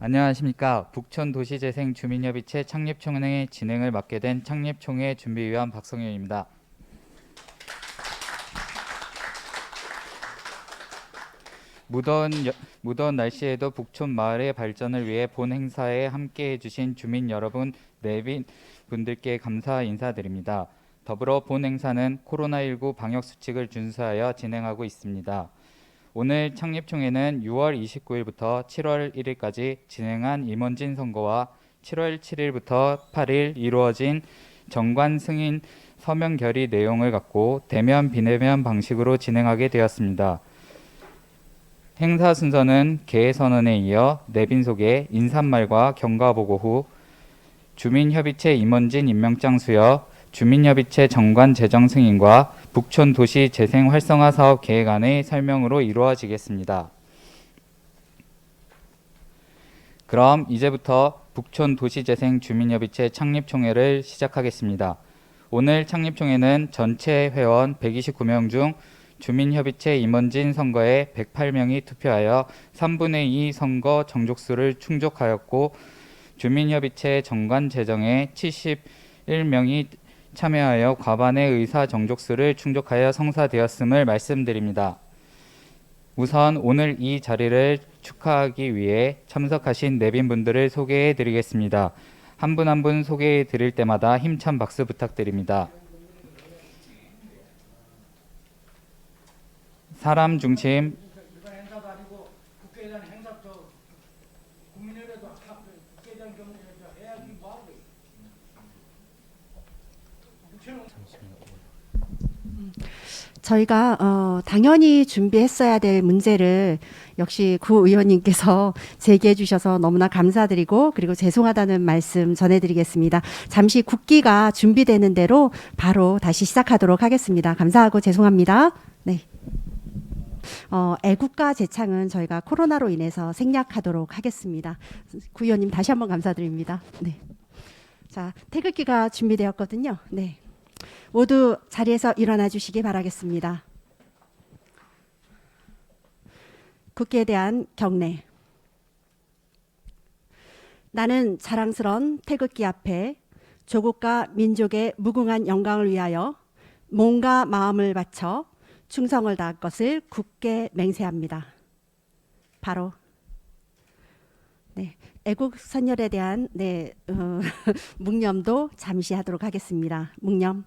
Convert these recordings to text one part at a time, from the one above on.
안녕하십니까. 북촌도시재생주민협의체 창립총회 진행을 맡게 된 창립총회 준비위원 박성현입니다. 무더운 날씨에도 북촌 마을의 발전을 위해 본 행사에 함께해 주신 주민 여러분, 내빈 분들께 감사 인사드립니다. 더불어 본 행사는 코로나19 방역 수칙을 준수하여 진행하고 있습니다. 오늘 창립총회는 6월 29일부터 7월 1일까지 진행한 임원진 선거와 7월 7일부터 8일 이루어진 정관 승인 서명 결의 내용을 갖고 대면 비대면 방식으로 진행하게 되었습니다. 행사 순서는 개회선언에 이어 내빈 소개, 인사말과 경과보고 후 주민협의체 임원진 임명장 수여, 주민협의체 정관 재정 승인과 북촌 도시 재생 활성화 사업 계획안의 설명으로 이루어지겠습니다. 그럼 이제부터 북촌 도시재생 주민협의체 창립총회를 시작하겠습니다. 오늘 창립총회는 전체 회원 129명 중 주민협의체 임원진 선거에 108명이 투표하여 3분의 2 선거 정족수를 충족하였고 주민협의체 정관 재정에 71명이 참여하여 과반의 의사 정족수를 충족하여 성사되었음을 말씀드립니다. 우선 오늘 이 자리를 축하하기 위해 참석하신 내빈분들을 소개해 드리겠습니다. 한 분 한 분 소개해 드릴 때마다 힘찬 박수 부탁드립니다. 사람 중심 이번 행사도 아니고 국회의장 행사 국민의회도 국회의장 경우에 해야지 뭐하고 저희가 당연히 준비했어야 될 문제를 역시 구 의원님께서 제기해 주셔서 너무나 감사드리고 그리고 죄송하다는 말씀 전해드리겠습니다. 잠시 국기가 준비되는 대로 바로 다시 시작하도록 하겠습니다. 감사하고 죄송합니다. 네. 애국가 제창은 저희가 코로나로 인해서 생략하도록 하겠습니다. 구 의원님 다시 한번 감사드립니다. 네. 자, 태극기가 준비되었거든요. 네. 모두 자리에서 일어나 주시기 바라겠습니다. 국기에 대한 경례. 나는 자랑스런 태극기 앞에 조국과 민족의 무궁한 영광을 위하여 몸과 마음을 바쳐 충성을 다할 것을 굳게 맹세합니다. 바로 네, 애국 선열에 대한 묵념도 잠시 하도록 하겠습니다. 묵념.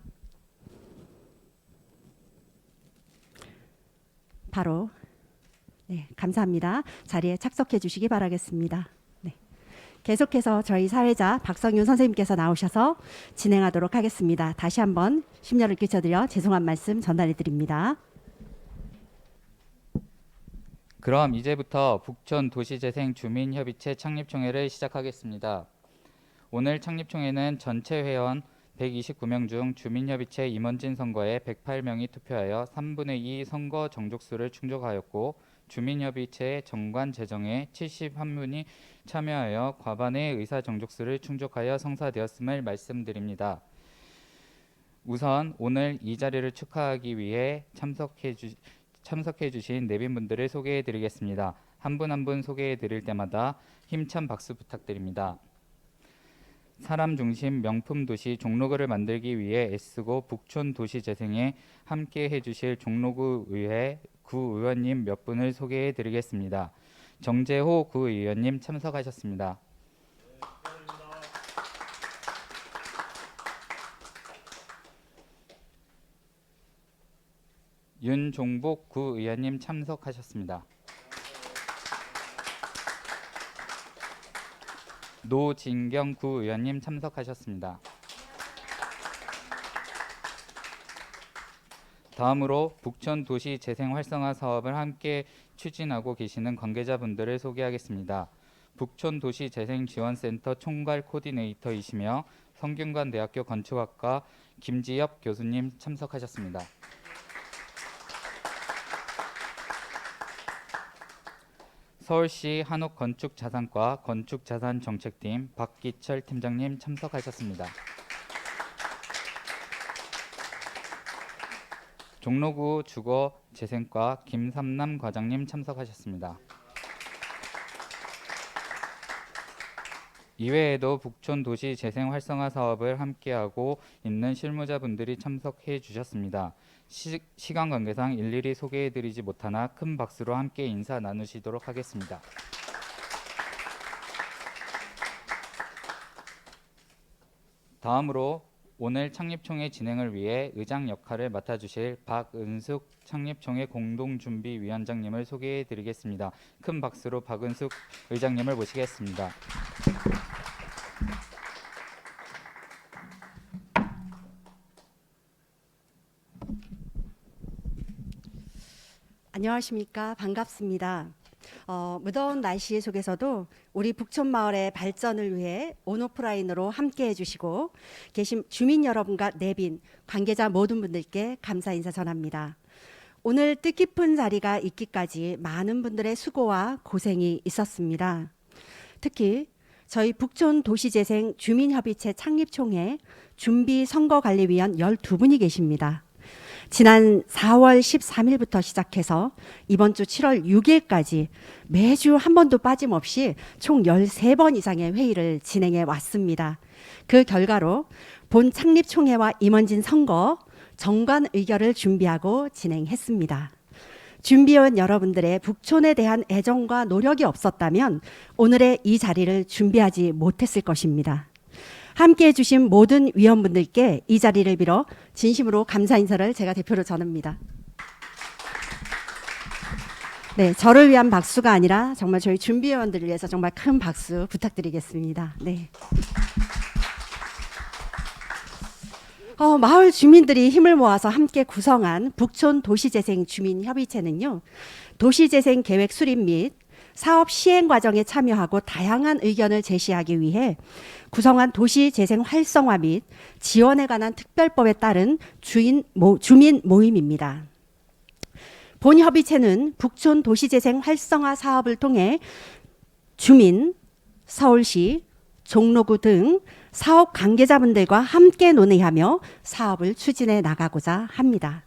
바로 네, 감사합니다. 자리에 착석해 주시기 바라겠습니다. 네. 계속해서 저희 사회자 박성윤 선생님께서 나오셔서 진행하도록 하겠습니다. 다시 한번 심려를 끼쳐드려 죄송한 말씀 전달해 드립니다. 그럼 이제부터 북촌 도시재생 주민협의체 창립총회를 시작하겠습니다. 오늘 창립총회는 전체 회원 129명 중 주민협의체 임원진 선거에 108명이 투표하여 3분의 2 선거 정족수를 충족하였고 주민협의체 정관 재정에 71분이 참여하여 과반의 의사 정족수를 충족하여 성사되었음을 말씀드립니다. 우선 오늘 이 자리를 축하하기 위해 참석해 주신 내빈분들을 소개해 드리겠습니다. 한 분 한 분 소개해 드릴 때마다 힘찬 박수 부탁드립니다. 사람 중심 명품 도시 종로구를 만들기 위해 애쓰고 북촌 도시 재생에 함께 해주실 종로구 의회 구 의원님 몇 분을 소개해 드리겠습니다. 정재호 구 의원님 참석하셨습니다. 윤종복 구 의원님 참석하셨습니다. 노진경 구 의원님 참석하셨습니다. 다음으로 북촌 도시 재생 활성화 사업을 함께 추진하고 계시는 관계자분들을 소개하겠습니다. 북촌 도시 재생 지원센터 총괄 코디네이터이시며 성균관대학교 건축학과 김지엽 교수님 참석하셨습니다. 서울시 한옥건축자산과 건축자산정책팀 박기철 팀장님 참석하셨습니다. 종로구 주거재생과 김삼남 과장님 참석하셨습니다. 이외에도 북촌 도시 재생 활성화 사업을 함께하고 있는 실무자분들이 참석해 주셨습니다. 시간 관계상 일일이 소개해드리지 못하나 큰 박수로 함께 인사 나누시도록 하겠습니다. 다음으로 오늘 창립총회 진행을 위해 의장 역할을 맡아주실 박은숙 창립총회 공동준비위원장님을 소개해드리겠습니다. 큰 박수로 박은숙 의장님을 모시겠습니다. 안녕하십니까. 반갑습니다. 무더운 날씨 속에서도 우리 북촌 마을의 발전을 위해 온오프라인으로 함께 해주시고 계신 주민 여러분과 내빈 관계자 모든 분들께 감사 인사 전합니다. 오늘 뜻깊은 자리가 있기까지 많은 분들의 수고와 고생이 있었습니다. 특히 저희 북촌 도시재생 주민협의체 창립총회 준비선거관리위원 12분이 계십니다. 지난 4월 13일부터 시작해서 이번 주 7월 6일까지 매주 한 번도 빠짐없이 총 13번 이상의 회의를 진행해 왔습니다. 그 결과로 본 창립총회와 임원진 선거 정관 의결을 준비하고 진행했습니다. 준비원 여러분들의 북촌에 대한 애정과 노력이 없었다면 오늘의 이 자리를 준비하지 못했을 것입니다. 함께해 주신 모든 위원분들께 이 자리를 빌어 진심으로 감사 인사를 제가 대표로 전합니다. 네, 저를 위한 박수가 아니라 정말 저희 준비위원들을 위해서 정말 큰 박수 부탁드리겠습니다. 네. 마을 주민들이 힘을 모아서 함께 구성한 북촌 도시재생 주민협의체는요, 도시재생 계획 수립 및 사업 시행 과정에 참여하고 다양한 의견을 제시하기 위해 구성한 도시재생 활성화 및 지원에 관한 특별법에 따른 주민 모임입니다. 본 협의체는 북촌 도시재생 활성화 사업을 통해 주민, 서울시, 종로구 등 사업 관계자분들과 함께 논의하며 사업을 추진해 나가고자 합니다.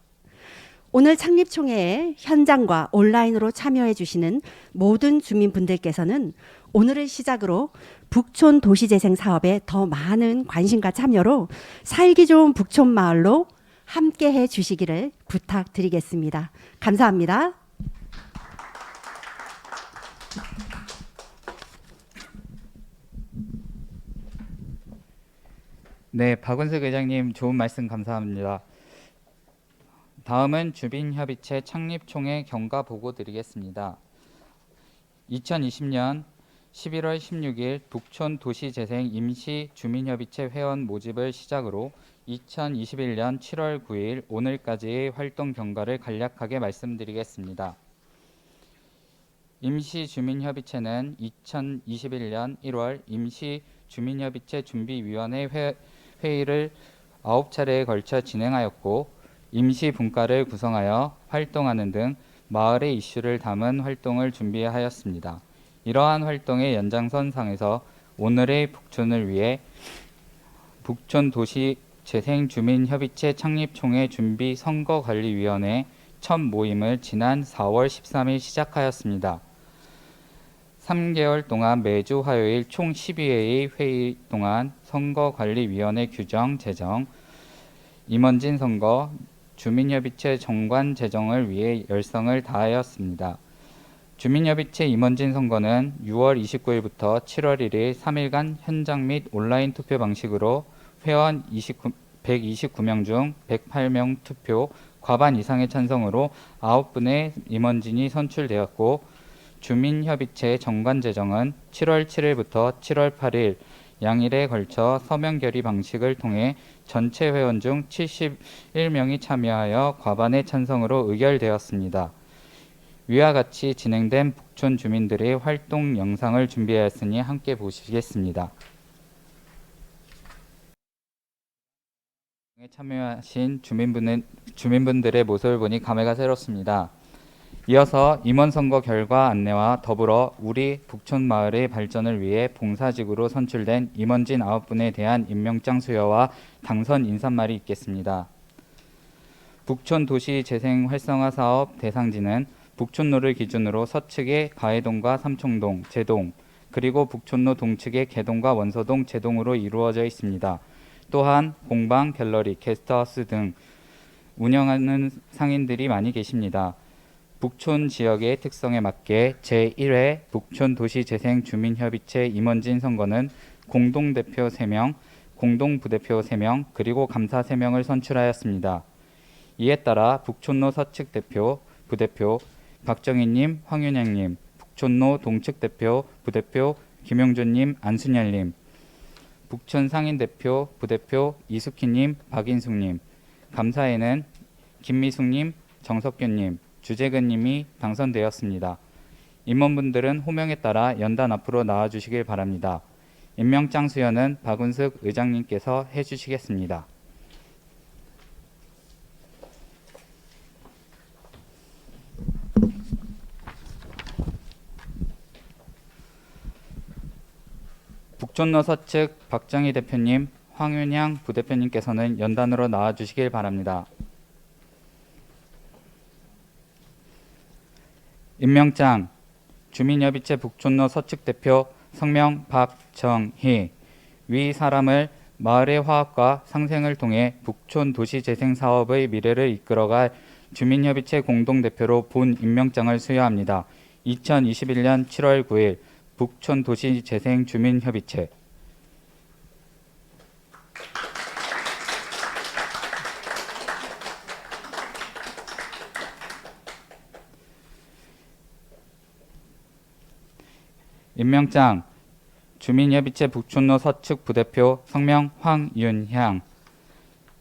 오늘 창립총회에 현장과 온라인으로 참여해 주시는 모든 주민분들께서는 오늘을 시작으로 북촌 도시재생 사업에 더 많은 관심과 참여로 살기 좋은 북촌 마을로 함께해 주시기를 부탁드리겠습니다. 감사합니다. 네, 박은숙 의장님 좋은 말씀 감사합니다. 다음은 주민협의체 창립총회 경과 보고 드리겠습니다. 2020년 11월 16일 북촌 도시재생 임시 주민협의체 회원 모집을 시작으로 2021년 7월 9일 오늘까지의 활동 경과를 간략하게 말씀드리겠습니다. 임시 주민협의체는 2021년 1월 임시 주민협의체 준비위원회 회의를 9차례에 걸쳐 진행하였고 임시 분과를 구성하여 활동하는 등 마을의 이슈를 담은 활동을 준비하였습니다. 이러한 활동의 연장선상에서 오늘의 북촌을 위해 북촌 도시재생주민협의체 창립총회 준비 선거관리위원회 첫 모임을 지난 4월 13일 시작하였습니다. 3개월 동안 매주 화요일 총 12회의 회의 동안 선거관리위원회 규정 제정, 임원진 선거, 주민협의체 정관 제정을 위해 열성을 다하였습니다. 주민협의체 임원진 선거는 6월 29일부터 7월 1일 3일간 현장 및 온라인 투표 방식으로 회원 129명 중 108명 투표, 과반 이상의 찬성으로 9분의 임원진이 선출되었고 주민협의체 정관 제정은 7월 7일부터 7월 8일 양일에 걸쳐 서명 결의 방식을 통해 전체 회원 중 71명이 참여하여 과반의 찬성으로 의결되었습니다. 위와 같이 진행된 북촌 주민들의 활동 영상을 준비하였으니 함께 보시겠습니다. 참여하신 주민분들의 모습을 보니 감회가 새롭습니다. 이어서 임원선거 결과 안내와 더불어 우리 북촌 마을의 발전을 위해 봉사직으로 선출된 임원진 9분에 대한 임명장 수여와 당선 인사말이 있겠습니다. 북촌 도시 재생 활성화 사업 대상지는 북촌로를 기준으로 서측의 가해동과 삼청동, 제동, 그리고 북촌로 동측의 개동과 원서동, 제동으로 이루어져 있습니다. 또한 공방, 갤러리, 게스트하우스 등 운영하는 상인들이 많이 계십니다. 북촌 지역의 특성에 맞게 제1회 북촌 도시재생 주민협의체 임원진 선거는 공동대표 3명, 공동부대표 3명, 그리고 감사 3명을 선출하였습니다. 이에 따라 북촌로 서측 대표, 부대표 박정희님, 황윤양님, 북촌로 동측 대표, 부대표 김용준님, 안순열님, 북촌 상인 대표, 부대표 이숙희님, 박인숙님, 감사에는 김미숙님, 정석균님, 주재근님이 당선되었습니다. 임원분들은 호명에 따라 연단 앞으로 나와주시길 바랍니다. 임명장 수여는 박운숙 의장님께서 해주시겠습니다. 북촌로 서측 박정희 대표님, 황윤향 부대표님께서는 연단으로 나와주시길 바랍니다. 임명장 주민협의체 북촌로 서측 대표 성명 박정희. 위 사람을 마을의 화합과 상생을 통해 북촌 도시재생 사업의 미래를 이끌어갈 주민협의체 공동대표로 본 임명장을 수여합니다. 2021년 7월 9일 북촌 도시재생 주민협의체. 임명장 주민협의체 북촌로 서측 부대표 성명 황윤향.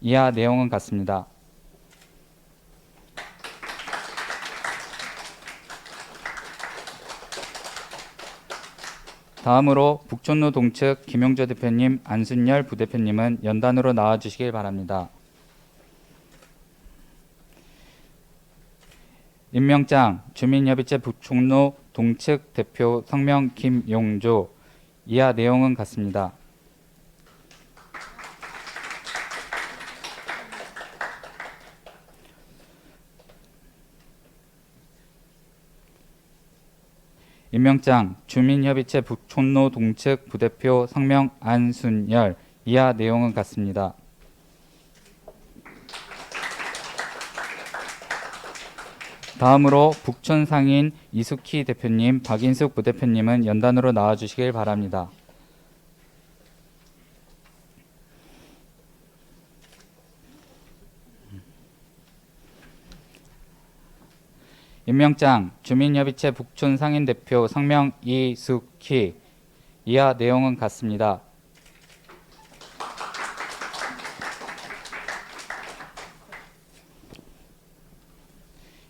이하 내용은 같습니다. 다음으로 북촌로 동측 김용조 대표님, 안순열 부대표님은 연단으로 나와주시길 바랍니다. 임명장 주민협의체 북촌로 동측 대표 성명 김용조. 이하 내용은 같습니다. 임명장 주민협의체 북촌로 동측 부대표 성명 안순열. 이하 내용은 같습니다. 다음으로 북촌 상인 이숙희 대표님, 박인숙 부대표님은 연단으로 나와주시길 바랍니다. 임명장 주민협의체 북촌 상인 대표 성명 이숙희. 이하 내용은 같습니다.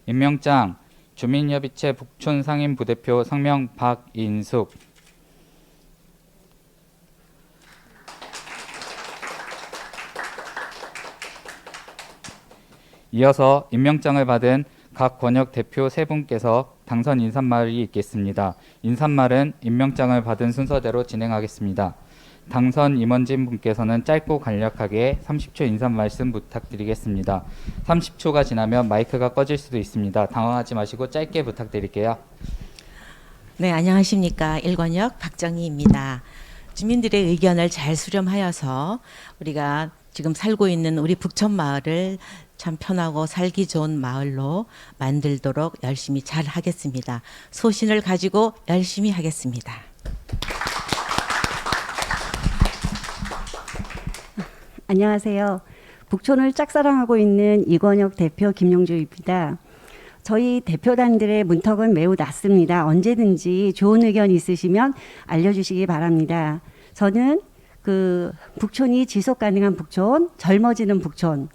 임명장 주민협의체 북촌 상인 부대표 성명 박인숙. 이어서 임명장을 받은 각 권역 대표 3분께서 당선 인사말이 있겠습니다. 인사말은 임명장을 받은 순서대로 진행하겠습니다. 당선 임원진 분께서는 짧고 간략하게 30초 인사 말씀 부탁드리겠습니다. 30초가 지나면 마이크가 꺼질 수도 있습니다. 당황하지 마시고 짧게 부탁드릴게요. 네, 안녕하십니까. 1권역 박정희입니다. 주민들의 의견을 잘 수렴하여서 우리가 지금 살고 있는 우리 북촌 마을을 참 편하고 살기 좋은 마을로 만들도록 열심히 잘 하겠습니다. 소신을 가지고 열심히 하겠습니다. 안녕하세요. 북촌을 짝사랑하고 있는 이권혁 대표 김용주입니다. 저희 대표단들의 문턱은 매우 낮습니다. 언제든지 좋은 의견 있으시면 알려주시기 바랍니다. 저는 그 북촌이 지속 가능한 북촌, 젊어지는 북촌,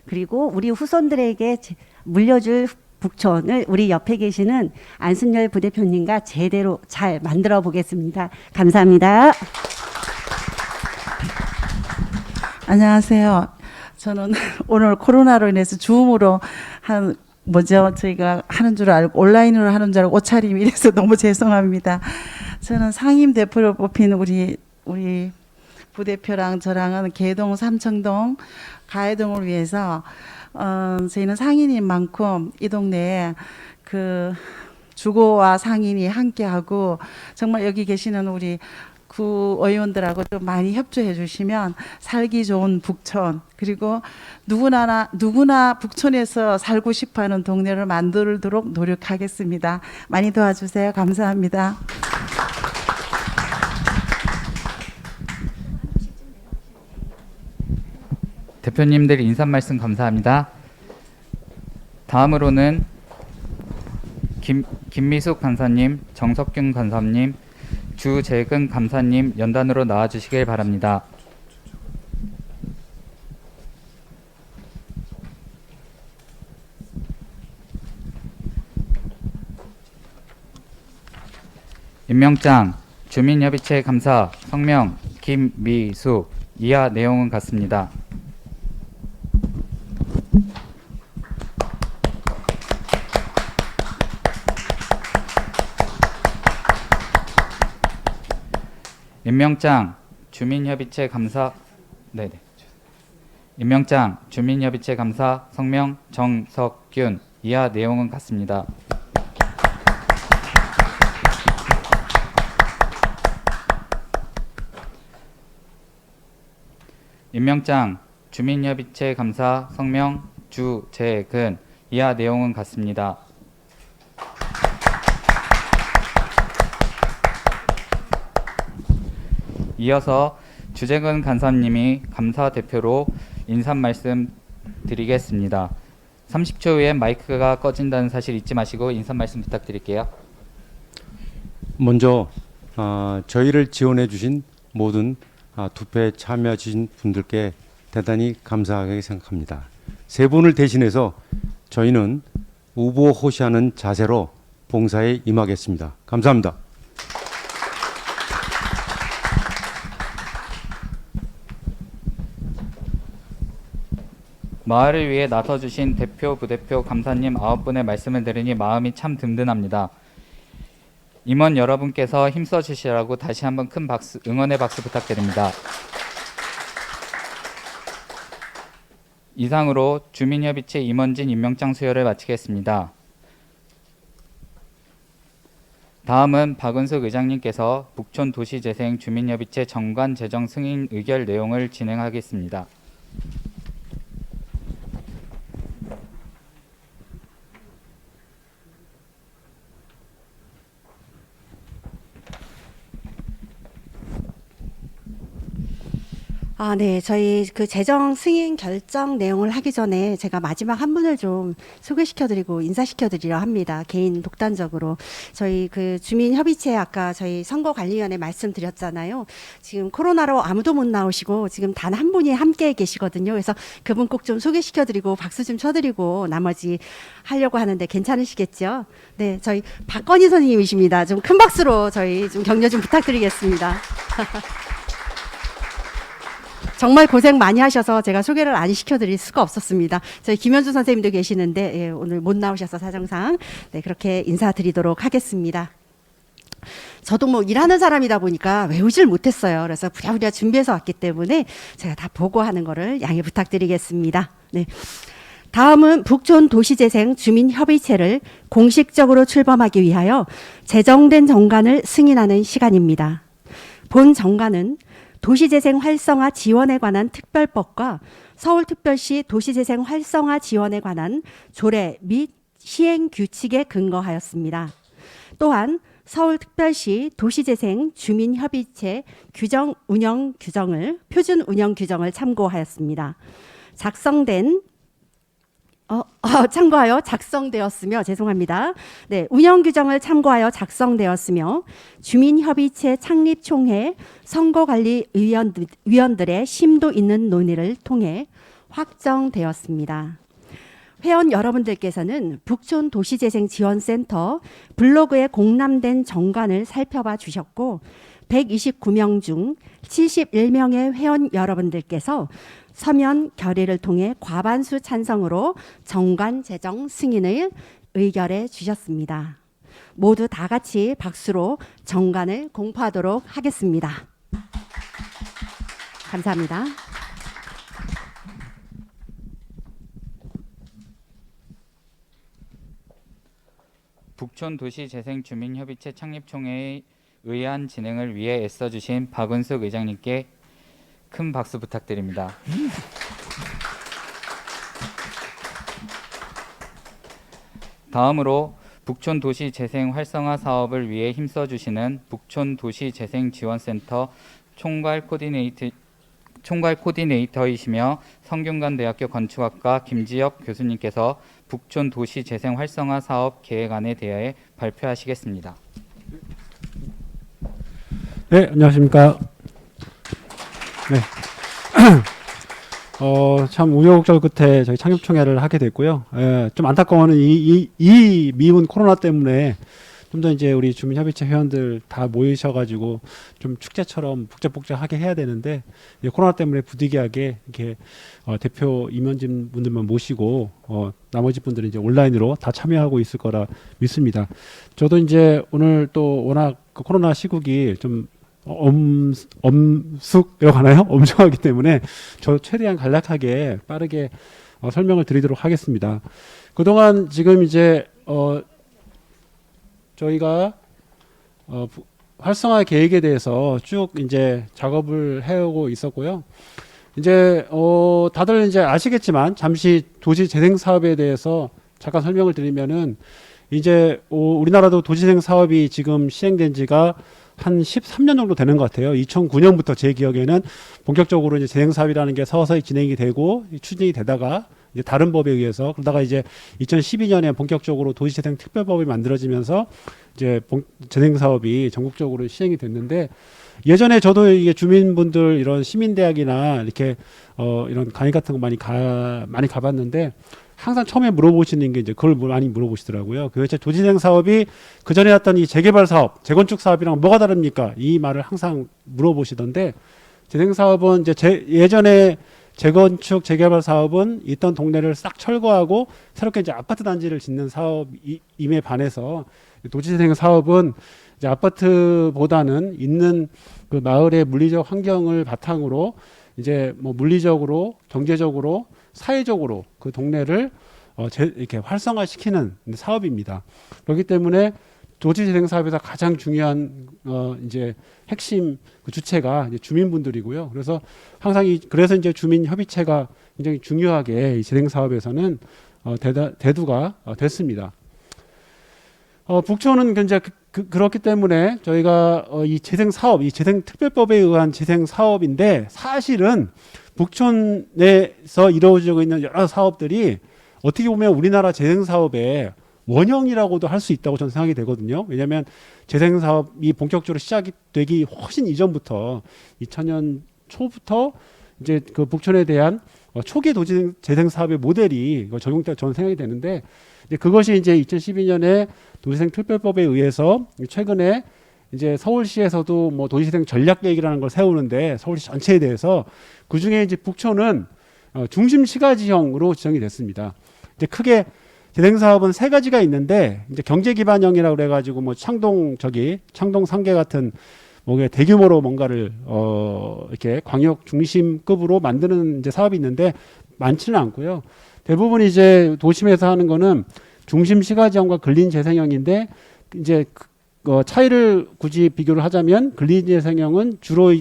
그리고 우리 후손들에게 물려줄 북촌을 우리 옆에 계시는 안순열 부대표님과 제대로 잘 만들어 보겠습니다. 감사합니다. 안녕하세요. 저는 오늘 코로나로 인해서 줌으로 저희가 하는 줄 알고 온라인으로 하는 줄 알고 옷차림이 이래서 너무 죄송합니다. 저는 상임 대표로 뽑힌 우리 부대표랑 저랑은 개동, 삼청동, 가해동을 위해서 저희는 상인인 만큼 이 동네에 그 주거와 상인이 함께하고 정말 여기 계시는 우리 구의원들하고 좀 많이 협조해 주시면 살기 좋은 북촌, 그리고 누구나 북촌에서 살고 싶어하는 동네를 만들도록 노력하겠습니다. 많이 도와주세요. 감사합니다. 대표님들 인사 말씀 감사합니다. 다음으로는 김미숙 간사님, 정석균 간사님, 주재근 감사님 연단으로 나와주시길 바랍니다. 임명장 주민협의체 감사 성명 김미숙 이하 내용은 같습니다. 임명장 주민협의체 감사 임명장 주민협의체 감사 성명 정석균 이하 내용은 같습니다. 임명장 주민협의체 감사 성명 주재근 이하 내용은 같습니다. 이어서 주재근 간사님이 감사 대표로 인사 말씀 드리겠습니다. 30초 후에 마이크가 꺼진다는 사실 잊지 마시고 인사 말씀 부탁드릴게요. 먼저 저희를 지원해 주신 모든 투표에 참여해 주신 분들께 대단히 감사하게 생각합니다. 세 분을 대신해서 저희는 우보호시하는 자세로 봉사에 임하겠습니다. 감사합니다. 마을을 위해 나서주신 대표, 부대표, 감사님 9분의 말씀을 들으니 마음이 참 든든합니다. 임원 여러분께서 힘써주시라고 다시 한번 큰 박수, 응원의 박수 부탁드립니다. 이상으로 주민협의체 임원진 임명장 수여를 마치겠습니다. 다음은 박은숙 의장님께서 북촌도시재생 주민협의체 정관 재정 승인 의결 내용을 진행하겠습니다. 네. 저희 그 재정 승인 결정 내용을 하기 전에 제가 마지막 한 분을 좀 소개시켜드리고 인사시켜드리려 합니다. 개인 독단적으로. 저희 그 주민협의체 아까 저희 선거관리위원회 말씀드렸잖아요. 지금 코로나로 아무도 못 나오시고 지금 단 한 분이 함께 계시거든요. 그래서 그분 꼭 좀 소개시켜드리고 박수 좀 쳐드리고 나머지 하려고 하는데 괜찮으시겠죠? 네. 저희 박건희 선생님이십니다. 좀 큰 박수로 저희 좀 격려 좀 부탁드리겠습니다. 정말 고생 많이 하셔서 제가 소개를 안 시켜드릴 수가 없었습니다. 저희 김현주 선생님도 계시는데 오늘 못 나오셔서 사정상 그렇게 인사드리도록 하겠습니다. 저도 뭐 일하는 사람이다 보니까 외우질 못했어요. 그래서 부랴부랴 준비해서 왔기 때문에 제가 다 보고하는 거를 양해 부탁드리겠습니다. 네. 다음은 북촌 도시재생 주민협의체를 공식적으로 출범하기 위하여 제정된 정관을 승인하는 시간입니다. 본 정관은 도시재생 활성화 지원에 관한 특별법과 서울특별시 도시재생 활성화 지원에 관한 조례 및 시행 규칙에 근거하였습니다. 또한 서울특별시 도시재생 주민협의체 규정 운영 규정을 표준 운영 규정을 참고하였습니다. 참고하여 작성되었으며 죄송합니다. 네, 운영 규정을 참고하여 작성되었으며 주민협의체 창립총회 선거관리위원들의 심도 있는 논의를 통해 확정되었습니다. 회원 여러분들께서는 북촌 도시재생지원센터 블로그에 공람된 정관을 살펴봐 주셨고 129명 중 71명의 회원 여러분들께서 서면 결의를 통해 과반수 찬성으로 정관 제정 승인을 의결해 주셨습니다. 모두 다 같이 박수로 정관을 공포하도록 하겠습니다. 감사합니다. 북촌도시재생주민협의체 창립총회의 의안 진행을 위해 애써주신 박은숙 의장님께 큰 박수 부탁드립니다. 다음으로 북촌도시재생 활성화 사업을 위해 힘써주시는 북촌도시재생지원센터 총괄 코디네이터이시며 성균관대학교 건축학과 김지혁 교수님께서 북촌도시재생 활성화 사업 계획안에 대하여 발표하시겠습니다. 네, 안녕하십니까. 네. 참 우여곡절 끝에 저희 창립총회를 하게 됐고요. 좀 안타까운 거는 이 미운 코로나 때문에 좀 더 이제 우리 주민협의체 회원들 다 모이셔가지고 좀 축제처럼 북적북적하게 해야 되는데 코로나 때문에 부득이하게 이렇게 대표 임원진 분들만 모시고 나머지 분들은 이제 온라인으로 다 참여하고 있을 거라 믿습니다. 저도 이제 오늘 또 워낙 그 코로나 시국이 좀 엄숙이라고 하나요? 엄중하기 때문에 저 최대한 간략하게 빠르게 설명을 드리도록 하겠습니다. 그동안 지금 이제 저희가 활성화 계획에 대해서 쭉 이제 작업을 해오고 있었고요. 이제 다들 이제 아시겠지만 잠시 도시 재생 사업에 대해서 잠깐 설명을 드리면은 이제 우리나라도 도시재생 사업이 지금 시행된 지가 한 13년 정도 되는 것 같아요. 2009년부터 제 기억에는 본격적으로 이제 재생 사업이라는 게 서서히 진행이 되고 추진이 되다가 이제 다른 법에 의해서 그러다가 이제 2012년에 본격적으로 도시재생 특별법이 만들어지면서 이제 재생 사업이 전국적으로 시행이 됐는데 예전에 저도 이게 주민분들 이런 시민대학이나 이렇게 이런 강의 같은 거 많이 가봤는데 항상 처음에 물어보시는 게 이제 그걸 많이 물어보시더라고요. 도대체 도시재생 사업이 그 전에 했던 이 재개발 사업, 재건축 사업이랑 뭐가 다릅니까? 이 말을 항상 물어보시던데 재생 사업은 이제 예전에 재건축, 재개발 사업은 있던 동네를 싹 철거하고 새롭게 이제 아파트 단지를 짓는 사업임에 반해서 도시재생 사업은 이제 아파트보다는 있는 그 마을의 물리적 환경을 바탕으로 이제 뭐 물리적으로, 경제적으로, 사회적으로 그 동네를 이렇게 활성화시키는 사업입니다. 그렇기 때문에 도시재생 사업에서 가장 중요한 이제 핵심 그 주체가 이제 주민분들이고요. 그래서 항상 그래서 이제 주민협의체가 굉장히 중요하게 이 재생 사업에서는 대두가 됐습니다. 북촌은 이제 그렇기 때문에 저희가 이 재생 사업, 이 재생 특별법에 의한 재생 사업인데 사실은 북촌에서 이루어지고 있는 여러 사업들이 어떻게 보면 우리나라 재생 사업의 원형이라고도 할 수 있다고 저는 생각이 되거든요. 왜냐하면 재생 사업이 본격적으로 시작이 되기 훨씬 이전부터 2000년 초부터 이제 그 북촌에 대한 초기 도시 재생 사업의 모델이 적용됐다고 저는 생각이 되는데 이제 그것이 이제 2012년에 도시재생 특별법에 의해서 최근에 이제 서울시에서도 뭐 도시재생 전략 계획이라는 걸 세우는데 서울시 전체에 대해서 그 중에 이제 북촌은 중심 시가지형으로 지정이 됐습니다. 이제 크게 재생 사업은 세 가지가 있는데 이제 경제 기반형이라고 그래가지고 뭐 창동 상계 같은 뭐 대규모로 뭔가를 이렇게 광역 중심급으로 만드는 이제 사업이 있는데 많지는 않고요. 대부분 이제 도심에서 하는 거는 중심 시가지형과 근린 재생형인데 이제 차이를 굳이 비교를 하자면 근린 재생형은 주로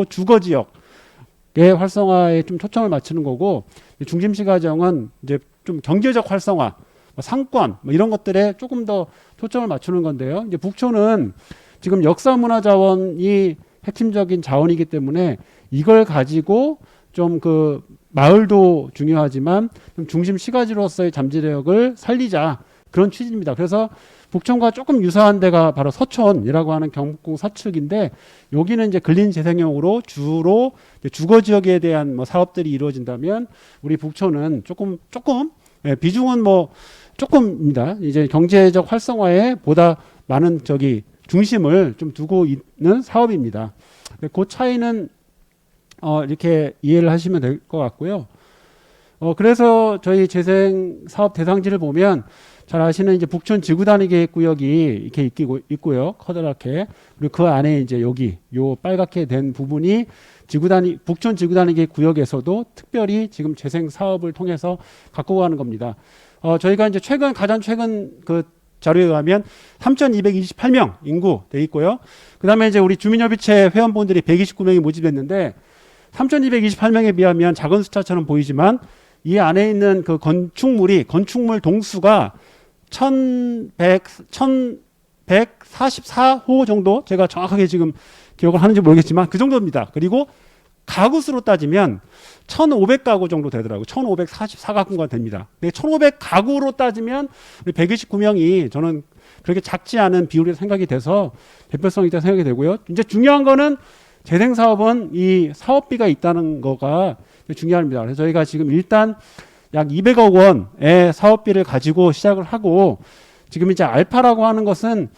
주거 지역의 활성화에 좀 초점을 맞추는 거고 중심 시가지형은 이제 좀 경제적 활성화, 상권 이런 것들에 조금 더 초점을 맞추는 건데요. 이제 북촌은 지금 역사문화자원이 핵심적인 자원이기 때문에 이걸 가지고 좀 그 마을도 중요하지만 좀 중심 시가지로서의 잠재력을 살리자 그런 취지입니다. 그래서 북촌과 조금 유사한 데가 바로 서촌이라고 하는 경북궁 서측인데 여기는 이제 근린 재생형으로 주로 주거 지역에 대한 뭐 사업들이 이루어진다면 우리 북촌은 조금 비중은 뭐 조금입니다. 이제 경제적 활성화에 보다 많은 중심을 좀 두고 있는 사업입니다. 그 차이는 이렇게 이해를 하시면 될 것 같고요. 그래서 저희 재생 사업 대상지를 보면 잘 아시는 이제 북촌 지구단위 계획 구역이 이렇게 있고요. 커다랗게. 그리고 그 안에 이제 여기 요 빨갛게 된 부분이 북촌 지구단위 계획 구역에서도 특별히 지금 재생 사업을 통해서 갖고 가는 겁니다. 저희가 이제 가장 최근 그 자료에 의하면 3,228명 인구 돼 있고요. 그다음에 이제 우리 주민협의체 회원분들이 129명이 모집됐는데 3,228명에 비하면 작은 숫자처럼 보이지만 이 안에 있는 그 건축물 동수가 1,144호 정도, 제가 정확하게 지금 기억을 하는지 모르겠지만 그 정도입니다. 그리고 가구 수로 따지면 1,500가구 정도 되더라고요. 1,544가구가 됩니다. 1,500가구로 따지면 129명이 저는 그렇게 작지 않은 비율이 생각이 돼서 대표성이 있다 생각이 되고요. 이제 중요한 거는 재생사업은 이 사업비가 있다는 거가 중요합니다. 그래서 저희가 지금 일단 약 200억 원의 사업비를 가지고 시작을 하고, 지금 이제 알파라고 하는 것은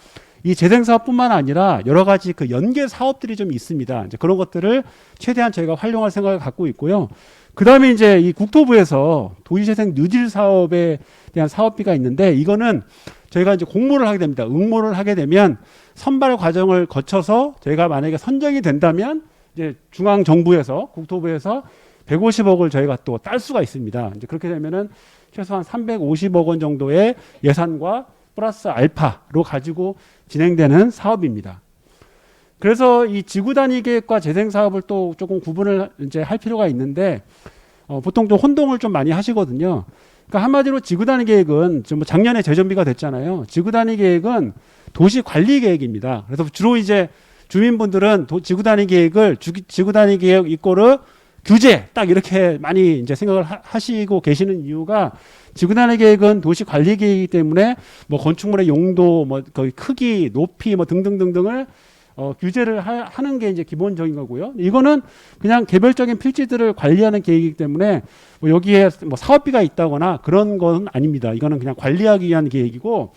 이 재생사업뿐만 아니라 여러 가지 그 연계 사업들이 좀 있습니다. 이제 그런 것들을 최대한 저희가 활용할 생각을 갖고 있고요. 그 다음에 이제 이 국토부에서 도시재생 뉴딜 사업에 대한 사업비가 있는데, 이거는 저희가 이제 공모를 하게 됩니다. 응모를 하게 되면 선발 과정을 거쳐서 저희가 만약에 선정이 된다면 이제 중앙정부에서, 국토부에서 150억을 저희가 또 딸 수가 있습니다. 이제 그렇게 되면은 최소한 350억 원 정도의 예산과 플러스 알파로 가지고 진행되는 사업입니다. 그래서 이 지구 단위 계획과 재생 사업을 또 조금 구분을 이제 할 필요가 있는데, 보통 좀 혼동을 좀 많이 하시거든요. 그러니까 한마디로 지구 단위 계획은 좀 작년에 재정비가 됐잖아요. 지구 단위 계획은 도시 관리 계획입니다. 그래서 주로 이제 주민분들은 지구 단위 계획을 지구 단위 계획 이꼬르 규제 딱 이렇게 많이 이제 생각을 하시고 계시는 이유가, 지구 단위 계획은 도시 관리 계획이기 때문에 뭐 건축물의 용도, 뭐 거의 크기, 높이 뭐 등등등등을 규제를 하는 게 이제 기본적인 거고요. 이거는 그냥 개별적인 필지들을 관리하는 계획이기 때문에 뭐 여기에 뭐 사업비가 있다거나 그런 건 아닙니다. 이거는 그냥 관리하기 위한 계획이고,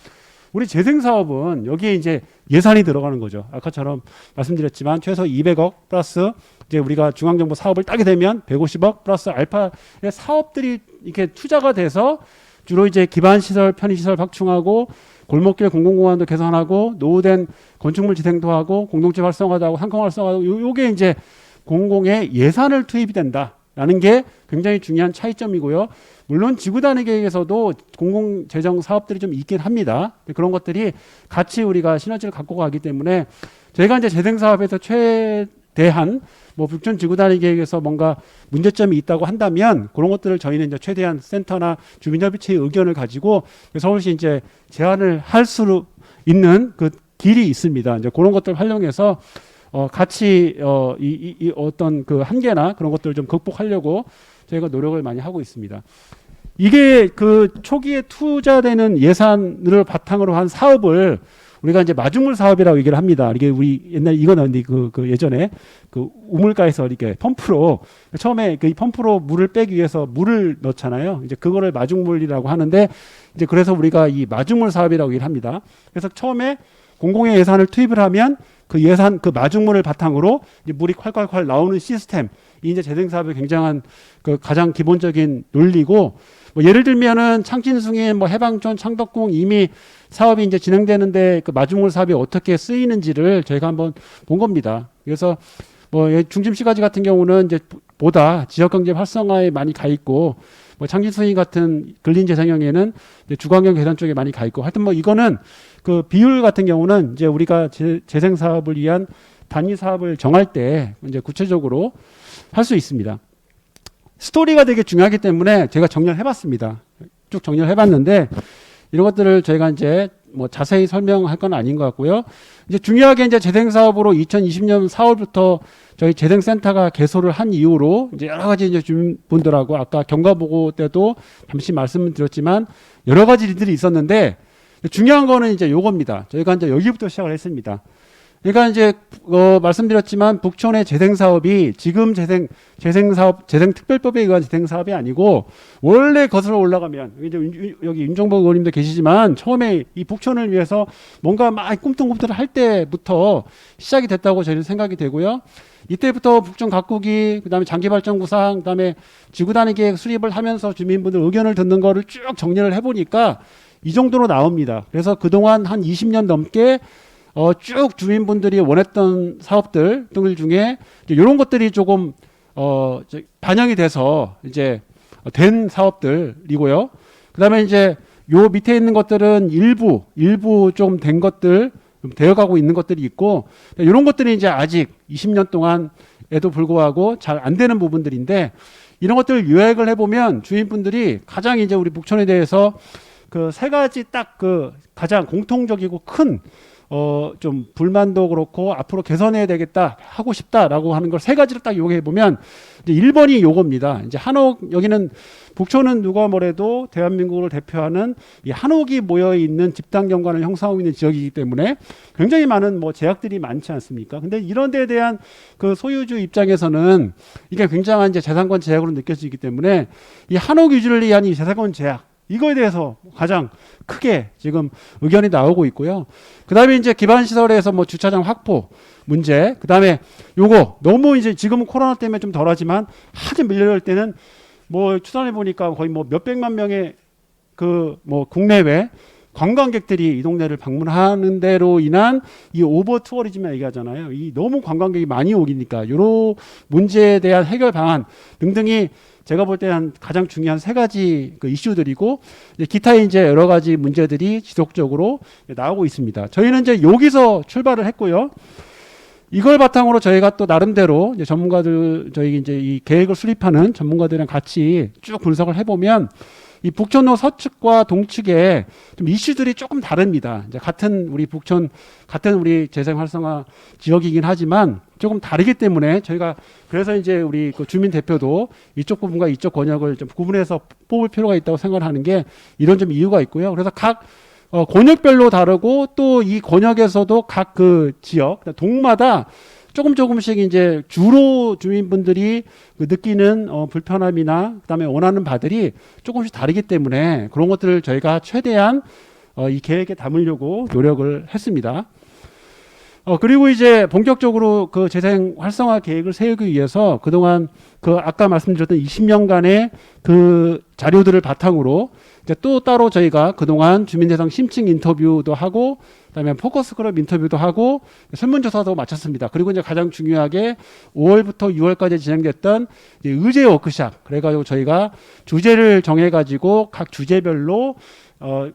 우리 재생 사업은 여기에 이제 예산이 들어가는 거죠. 아까처럼 말씀드렸지만 최소 200억 플러스 이제 우리가 중앙정부 사업을 따게 되면 150억 플러스 알파의 사업들이 이렇게 투자가 돼서 주로 이제 기반시설, 편의시설 확충하고 골목길 공공공간도 개선하고 노후된 건축물 재생도 하고 공동체 활성화도 하고 상권 활성화도, 요게 이제 공공의 예산을 투입이 된다라는 게 굉장히 중요한 차이점이고요. 물론 지구 단위 계획에서도 공공재정 사업들이 좀 있긴 합니다. 그런 것들이 같이 우리가 시너지를 갖고 가기 때문에 저희가 이제 재생사업에서 최대한 뭐 북촌 지구 단위 계획에서 뭔가 문제점이 있다고 한다면 그런 것들을 저희는 이제 최대한 센터나 주민협의체의 의견을 가지고 서울시 이제 제안을 할 수 있는 그 길이 있습니다. 이제 그런 것들 활용해서 같이 이 어떤 그 한계나 그런 것들을 좀 극복하려고 저희가 노력을 많이 하고 있습니다. 이게 그 초기에 투자되는 예산을 바탕으로 한 사업을 우리가 이제 마중물 사업이라고 얘기를 합니다. 이게 우리 옛날 이거는 그 예전에 그 우물가에서 이렇게 펌프로 처음에 그 펌프로 물을 빼기 위해서 물을 넣잖아요. 이제 그거를 마중물이라고 하는데, 이제 그래서 우리가 이 마중물 사업이라고 얘기를 합니다. 그래서 처음에 공공의 예산을 투입을 하면 그 예산, 그 마중물을 바탕으로 이제 물이 콸콸콸 나오는 시스템, 이 이제 재생 사업의 굉장한 그 가장 기본적인 논리고, 뭐 예를 들면은 창진승인, 뭐 해방촌, 창덕궁 이미 사업이 이제 진행되는데 그 마중물 사업이 어떻게 쓰이는지를 저희가 한번 본 겁니다. 그래서 뭐 중심시가지 같은 경우는 이제 보다 지역경제 활성화에 많이 가 있고, 뭐 창진승인 같은 근린재생형에는 주거환경 개선 쪽에 많이 가 있고, 하여튼 뭐 이거는 그 비율 같은 경우는 이제 우리가 재생 사업을 위한 단위 사업을 정할 때 이제 구체적으로 할 수 있습니다. 스토리가 되게 중요하기 때문에 제가 정리를 해봤습니다. 쭉 정리를 해봤는데 이런 것들을 저희가 이제 뭐 자세히 설명할 건 아닌 것 같고요. 이제 중요하게 이제 재생 사업으로 2020년 4월부터 저희 재생센터가 개소를 한 이후로 이제 여러 가지 이제 주민분들하고 아까 경과보고 때도 잠시 말씀드렸지만 여러 가지 일들이 있었는데, 중요한 거는 이제 요겁니다. 저희가 이제 여기부터 시작을 했습니다. 그러니까 이제 말씀드렸지만 북촌의 재생 사업이 지금 재생 특별법에 의한 재생 사업이 아니고, 원래 거슬러 올라가면 이제 여기 윤종복 의원님도 계시지만 처음에 이 북촌을 위해서 뭔가 막 꿈틀꿈틀 할 때부터 시작이 됐다고 저희는 생각이 되고요. 이때부터 북촌 가꾸기, 그다음에 장기발전 구상, 그다음에 지구 단위 계획 수립을 하면서 주민분들 의견을 듣는 거를 쭉 정리를 해보니까 이 정도로 나옵니다. 그래서 그동안 한 20년 넘게 쭉 주민분들이 원했던 사업들 등들 중에 이런 것들이 조금 반영이 돼서 이제 된 사업들이고요. 그다음에 이제 요 밑에 있는 것들은 일부 좀 된 것들, 좀 되어가고 있는 것들이 있고, 이런 것들이 이제 아직 20년 동안에도 불구하고 잘 안 되는 부분들인데, 이런 것들을 요약을 해보면 주민분들이 가장 이제 우리 북촌에 대해서 그 세 가지 딱 그 가장 공통적이고 큰 좀 불만도 그렇고 앞으로 개선해야 되겠다, 하고 싶다라고 하는 걸 세 가지를 딱 요약해 보면, 이제 1번이 요겁니다. 이제 한옥, 여기는 북촌은 누가 뭐래도 대한민국을 대표하는 이 한옥이 모여 있는 집단 경관을 형성하고 있는 지역이기 때문에 굉장히 많은 뭐 제약들이 많지 않습니까? 근데 이런 데에 대한 그 소유주 입장에서는 이게 굉장한 이제 재산권 제약으로 느껴지기 때문에 이 한옥 유지를 위한 이 재산권 제약, 이거에 대해서 가장 크게 지금 의견이 나오고 있고요. 그 다음에 이제 기반시설에서 뭐 주차장 확보 문제, 그 다음에 요거 너무 이제 지금은 코로나 때문에 좀 덜하지만 아주 밀려올 때는 뭐 추산해 보니까 거의 뭐 몇백만 명의 그 뭐 국내외 관광객들이 이 동네를 방문하는 데로 인한 이 오버 투어리즘을 얘기하잖아요. 이 너무 관광객이 많이 오기니까 요런 문제에 대한 해결 방안 등등이 제가 볼 때 한 가장 중요한 세 가지 그 이슈들이고, 기타 이제 여러 가지 문제들이 지속적으로 나오고 있습니다. 저희는 이제 여기서 출발을 했고요. 이걸 바탕으로 저희가 또 나름대로 이제 전문가들, 저희 이제 이 계획을 수립하는 전문가들이랑 같이 쭉 분석을 해보면, 이 북촌로 서측과 동측에 좀 이슈들이 조금 다릅니다. 이제 같은 우리 북촌, 같은 우리 재생 활성화 지역이긴 하지만 조금 다르기 때문에 저희가 그래서 이제 우리 그 주민 대표도 이쪽 부분과 이쪽 권역을 좀 구분해서 뽑을 필요가 있다고 생각하는 게 이런 좀 이유가 있고요. 그래서 각 권역별로 다르고 또 이 권역에서도 각 그 지역, 동마다 조금씩 이제 주로 주민분들이 그 느끼는 불편함이나 그다음에 원하는 바들이 조금씩 다르기 때문에 그런 것들을 저희가 최대한 이 계획에 담으려고 노력을 했습니다. 그리고 이제 본격적으로 그 재생 활성화 계획을 세우기 위해서 그동안 그 아까 말씀드렸던 20년간의 그 자료들을 바탕으로 이제 또 따로 저희가 그동안 주민대상 심층 인터뷰도 하고, 그다음에 포커스 그룹 인터뷰도 하고 설문조사도 마쳤습니다. 그리고 이제 가장 중요하게 5월부터 6월까지 진행됐던 이제 의제 워크샵, 그래가지고 저희가 주제를 정해가지고 각 주제별로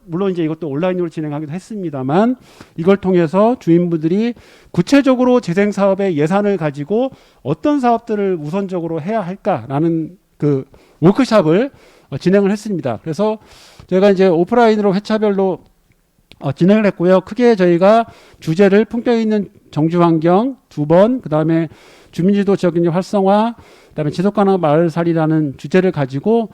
물론 이제 이것도 온라인으로 진행하기도 했습니다만, 이걸 통해서 주민분들이 구체적으로 재생 사업의 예산을 가지고 어떤 사업들을 우선적으로 해야 할까라는 그 워크샵을 진행을 했습니다. 그래서 저희가 이제 오프라인으로 회차별로 진행을 했고요. 크게 저희가 주제를 품격 있는 정주 환경 2번, 그 다음에 주민주도 지역경제 활성화, 그 다음에 지속가능한 마을살이라는 주제를 가지고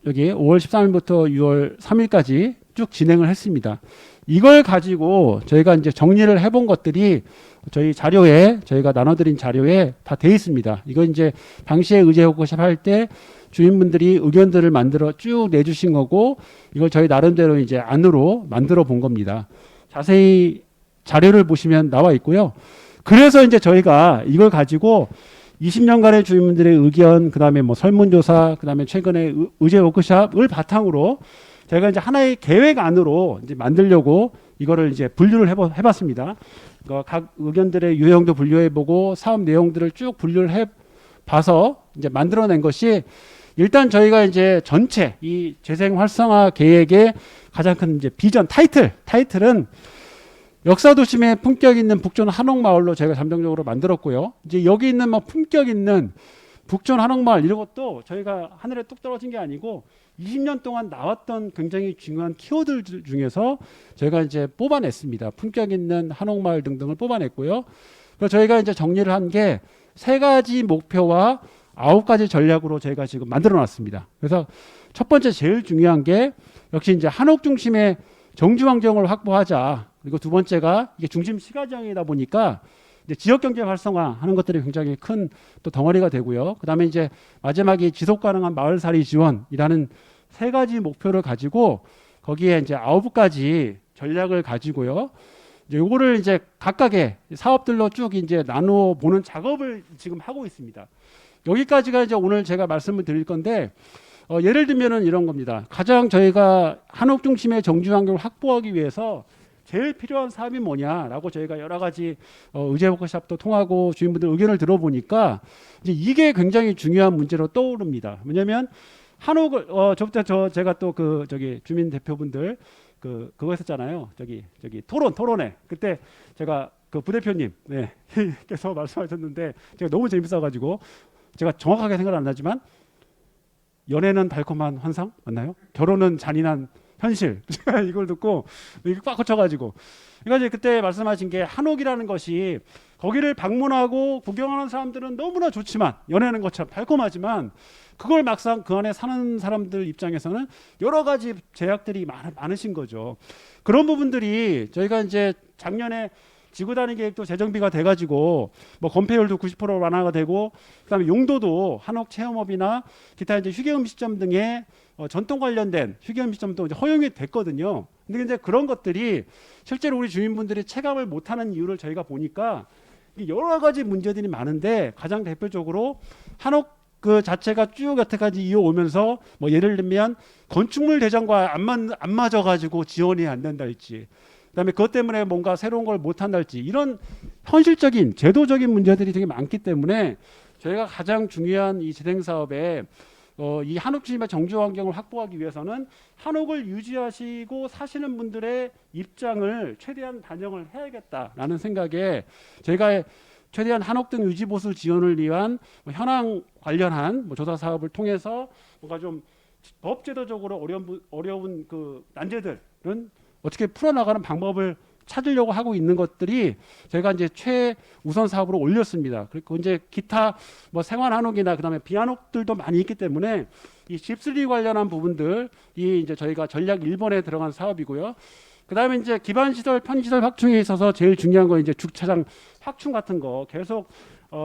여기 5월 13일부터 6월 3일까지 쭉 진행을 했습니다. 이걸 가지고 저희가 이제 정리를 해본 것들이 저희 자료에, 저희가 나눠드린 자료에 다 돼 있습니다. 이건 이제 당시에 의제 워크숍 할 때 주민분들이 의견들을 만들어 쭉 내주신 거고, 이걸 저희 나름대로 이제 안으로 만들어 본 겁니다. 자세히 자료를 보시면 나와 있고요. 그래서 이제 저희가 이걸 가지고 20년간의 주민분들의 의견, 그 다음에 뭐 설문조사, 그 다음에 최근에 의제 워크숍을 바탕으로 저희가 이제 하나의 계획 안으로 이제 만들려고 이거를 이제 분류를 해봤습니다. 각 의견들의 유형도 분류해보고 사업 내용들을 쭉 분류를 해봐서 이제 만들어낸 것이, 일단 저희가 이제 전체 이 재생 활성화 계획의 가장 큰 이제 비전 타이틀은 역사도심의 품격 있는 북촌 한옥마을로 저희가 잠정적으로 만들었고요. 이제 여기 있는 뭐 품격 있는 북촌 한옥마을 이런 것도 저희가 하늘에 뚝 떨어진 게 아니고 20년 동안 나왔던 굉장히 중요한 키워드 중에서 저희가 이제 뽑아냈습니다. 품격 있는 한옥마을 등등을 뽑아냈고요. 그래서 저희가 이제 정리를 한 게 3가지 목표와 9가지 전략으로 저희가 지금 만들어 놨습니다. 그래서 첫 번째 제일 중요한 게 역시 이제 한옥 중심의 정주 환경을 확보하자. 그리고 두 번째가 이게 중심 시가지역이다 보니까 이제 지역 경제 활성화 하는 것들이 굉장히 큰 또 덩어리가 되고요. 그다음에 이제 마지막에 지속 가능한 마을살이 지원이라는 3가지 목표를 가지고 거기에 이제 9가지 전략을 가지고요. 이제 요거를 이제 각각의 사업들로 쭉 이제 나누어 보는 작업을 지금 하고 있습니다. 여기까지가 이제 오늘 제가 말씀을 드릴 건데, 예를 들면은 이런 겁니다. 가장 저희가 한옥 중심의 정주 환경을 확보하기 위해서 제일 필요한 사업이 뭐냐라고 저희가 여러 가지 의제 워크숍도 통하고 주민분들 의견을 들어보니까 이제 이게 굉장히 중요한 문제로 떠오릅니다. 왜냐하면 한옥을 저부터 제가 또 그 저기 주민 대표분들 그거 했었잖아요. 저기 토론회 그때 제가 그 부대표님 께서 말씀하셨는데 제가 너무 재밌어가지고 제가 정확하게 생각은 안 나지만 연애는 달콤한 환상 맞나요? 결혼은 잔인한 현실. 제가 이걸 듣고 이게 꽉 꽂혀가지고 그러니까 이제 그때 말씀하신 게 한옥이라는 것이 거기를 방문하고 구경하는 사람들은 너무나 좋지만 연애하는 것처럼 달콤하지만 그걸 막상 그 안에 사는 사람들 입장에서는 여러 가지 제약들이 많으신 거죠. 그런 부분들이 저희가 이제 작년에 지구단위 계획도 재정비가 돼가지고 뭐 건폐율도 90% 완화가 되고 그다음에 용도도 한옥 체험업이나 기타 이제 휴게 음식점 등의 전통 관련된 휴게 음식점도 이제 허용이 됐거든요. 근데 이제 그런 것들이 실제로 우리 주민분들이 체감을 못하는 이유를 저희가 보니까 여러 가지 문제들이 많은데 가장 대표적으로 한옥 그 자체가 쭉 여태까지 이어오면서 뭐 예를 들면 건축물 대장과 안 맞아가지고 지원이 안 된다할지 그다음에 그것 때문에 뭔가 새로운 걸 못한다할지 이런 현실적인 제도적인 문제들이 되게 많기 때문에 저희가 가장 중요한 이 재생 사업에 이 한옥 주민의 정주 환경을 확보하기 위해서는 한옥을 유지하시고 사시는 분들의 입장을 최대한 반영을 해야겠다라는 생각에 저희가 최대한 한옥 등 유지 보수 지원을 위한 현황 관련한 조사 사업을 통해서 뭔가 좀 법제도적으로 어려운 그 난제들은 어떻게 풀어나가는 방법을 찾으려고 하고 있는 것들이 저희가 이제 최우선 사업으로 올렸습니다. 그리고 이제 기타 뭐 생활 한옥이나 그다음에 비한옥들도 많이 있기 때문에 이 집수리 관련한 부분들이 이제 저희가 전략 1번에 들어간 사업이고요. 그다음에 이제 기반 시설, 편의시설 확충에 있어서 제일 중요한 건 이제 주차장 확충 같은 거 계속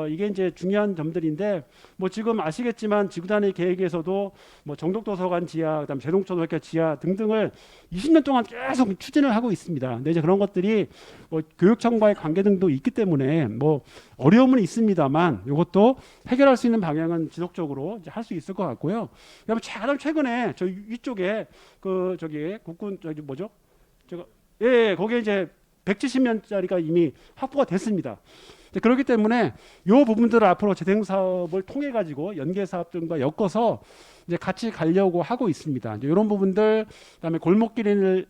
이게 이제 중요한 점들인데 뭐 지금 아시겠지만 지구단위 계획에서도 뭐 정독도서관 지하, 그다음에 제동초등학교 지하 등등을 20년 동안 계속 추진을 하고 있습니다. 근데 이제 그런 것들이 뭐 교육청과의 관계 등도 있기 때문에 뭐 어려움은 있습니다만 이것도 해결할 수 있는 방향은 지속적으로 이제 할 수 있을 것 같고요. 그다음에 가장 최근에 저 위쪽에 그 저기 국군 저기 뭐죠? 제가 거기에 이제 170년짜리가 이미 확보가 됐습니다. 그렇기 때문에 이 부분들을 앞으로 재생 사업을 통해 가지고 연계 사업 등과 엮어서 이제 같이 가려고 하고 있습니다. 이제 이런 부분들, 그다음에 골목길에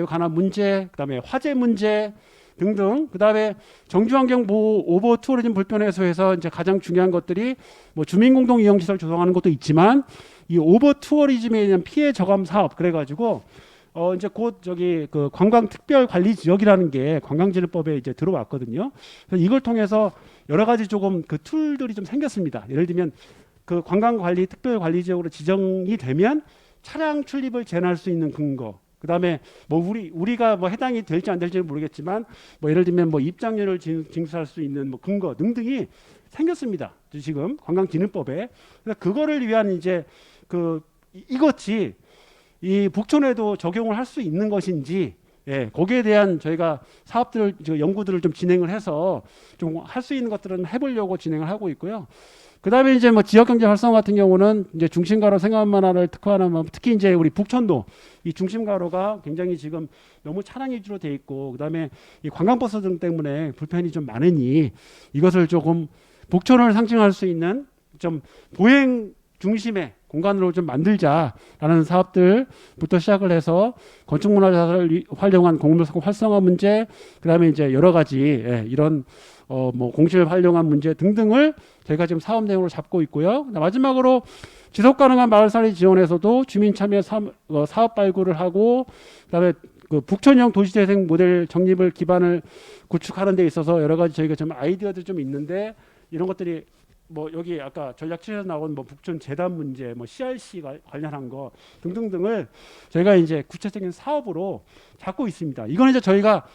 관한 문제, 그다음에 화재 문제 등등, 그다음에 정주환경 보호 오버 투어리즘 불편 해소에서 이제 가장 중요한 것들이 뭐 주민 공동 이용 시설 조성하는 것도 있지만 이 오버 투어리즘에 대한 피해 저감 사업 그래가지고 이제 곧 저기 그 관광 특별 관리 지역이라는 게 관광진흥법에 이제 들어왔거든요. 그래서 이걸 통해서 여러 가지 조금 그 툴들이 좀 생겼습니다. 예를 들면 그 관광 관리 특별 관리 지역으로 지정이 되면 차량 출입을 제한할 수 있는 근거. 그다음에 뭐 우리가 뭐 해당이 될지 안 될지는 모르겠지만 뭐 예를 들면 뭐 입장료를 징수할 수 있는 뭐 근거 등등이 생겼습니다. 지금 관광진흥법에. 그래서 그거를 위한 이제 그 이것이 이 북촌에도 적용을 할 수 있는 것인지 거기에 대한 저희가 사업들을 연구들을 좀 진행을 해서 좀 할 수 있는 것들은 해보려고 진행을 하고 있고요. 그다음에 이제 뭐 지역경제 활성화 같은 경우는 이제 중심가로 생활만화를 특화하는 특히 이제 우리 북촌도 이 중심가로가 굉장히 지금 너무 차량 위주로 돼 있고 그다음에 이 관광버스 등 때문에 불편이 좀 많으니 이것을 조금 북촌을 상징할 수 있는 좀 보행 중심의 공간으로 좀 만들자라는 사업들부터 시작을 해서 건축문화자산을 활용한 공물 활성화 문제, 그다음에 이제 여러 가지 이런 뭐 공실 활용한 문제 등등을 저희가 지금 사업 내용으로 잡고 있고요. 마지막으로 지속 가능한 마을살리 지원에서도 주민 참여 사업 발굴을 하고 그다음에 그 북촌형 도시재생 모델 정립을 기반을 구축하는 데 있어서 여러 가지 저희가 좀 아이디어들이 좀 있는데 이런 것들이 뭐 여기 아까 전략 7에서 나온 뭐 북촌 재단 문제, 뭐 CRC 관련한 거 등등등을 저희가 이제 구체적인 사업으로 잡고 있습니다. 이거는 이제 저희가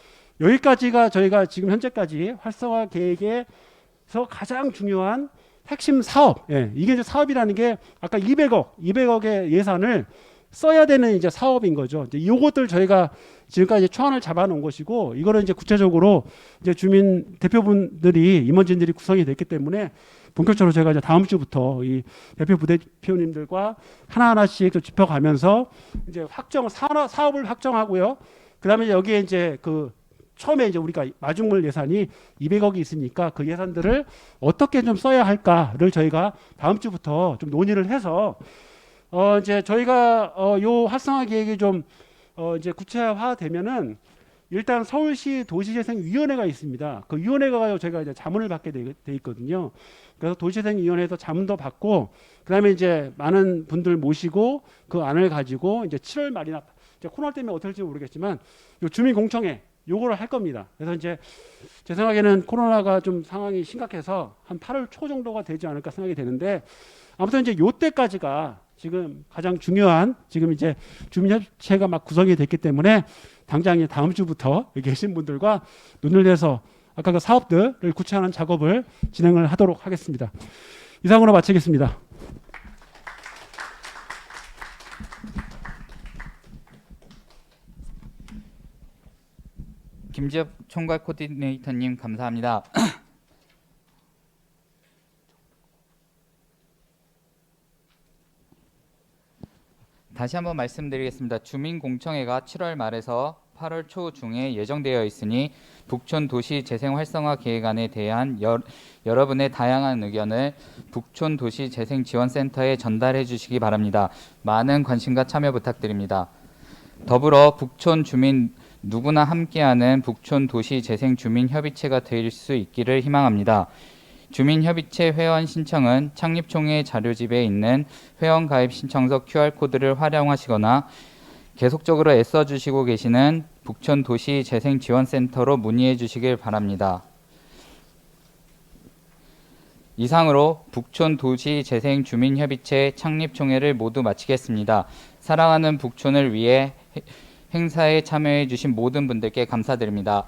여기까지가 저희가 지금 현재까지 활성화 계획에서 가장 중요한 핵심 사업. 이게 이제 사업이라는 게 아까 200억의 예산을 써야 되는 이제 사업인 거죠. 이제 이것들 저희가 지금까지 초안을 잡아놓은 것이고 이거를 이제 구체적으로 이제 주민 대표분들이 임원진들이 구성이 됐기 때문에 본격적으로 제가 이제 다음 주부터 이 대표 부대표님들과 하나하나씩 좀 짚어가면서 이제 사업을 확정하고요. 그다음에 여기에 이제 그 처음에 이제 우리가 마중물 예산이 200억이 있으니까 그 예산들을 어떻게 좀 써야 할까를 저희가 다음 주부터 좀 논의를 해서 이제 저희가 요 활성화 계획이 좀 이제 구체화되면은 일단 서울시 도시재생위원회가 있습니다. 그 위원회가 저희가 이제 자문을 받게 돼 있거든요. 그래서 도시재생위원회에서 자문도 받고 그다음에 이제 많은 분들 모시고 그 안을 가지고 이제 7월 말이나 이제 코로나 때문에 어떻게 될지 모르겠지만 요 주민공청회 요거를 할 겁니다. 그래서 이제 제 생각에는 코로나가 좀 상황이 심각해서 한 8월 초 정도가 되지 않을까 생각이 되는데 아무튼 이제 요때까지가 지금 가장 중요한 지금 이제 주민협체가 막 구성이 됐기 때문에 당장 다음 주부터 여기 계신 분들과 눈을 내서 아까 그 사업들을 구체화하는 작업을 진행을 하도록 하겠습니다. 이상으로 마치겠습니다. 김지엽 총괄 코디네이터님 감사합니다. 다시 한번 말씀드리겠습니다. 주민공청회가 7월 말에서 8월 초 중에 예정되어 있으니 북촌 도시 재생 활성화 계획안에 대한 여러분의 다양한 의견을 북촌 도시 재생 지원센터에 전달해 주시기 바랍니다. 많은 관심과 참여 부탁드립니다. 더불어 북촌 주민 누구나 함께하는 북촌 도시 재생 주민 협의체가 될 수 있기를 희망합니다. 주민협의체 회원 신청은 창립총회 자료집에 있는 회원가입 신청서 QR코드를 활용하시거나 계속적으로 애써주시고 계시는 북촌 도시 재생 지원센터로 문의해 주시길 바랍니다. 이상으로 북촌 도시 재생 주민협의체 창립총회를 모두 마치겠습니다. 사랑하는 북촌을 위해 행사에 참여해 주신 모든 분들께 감사드립니다.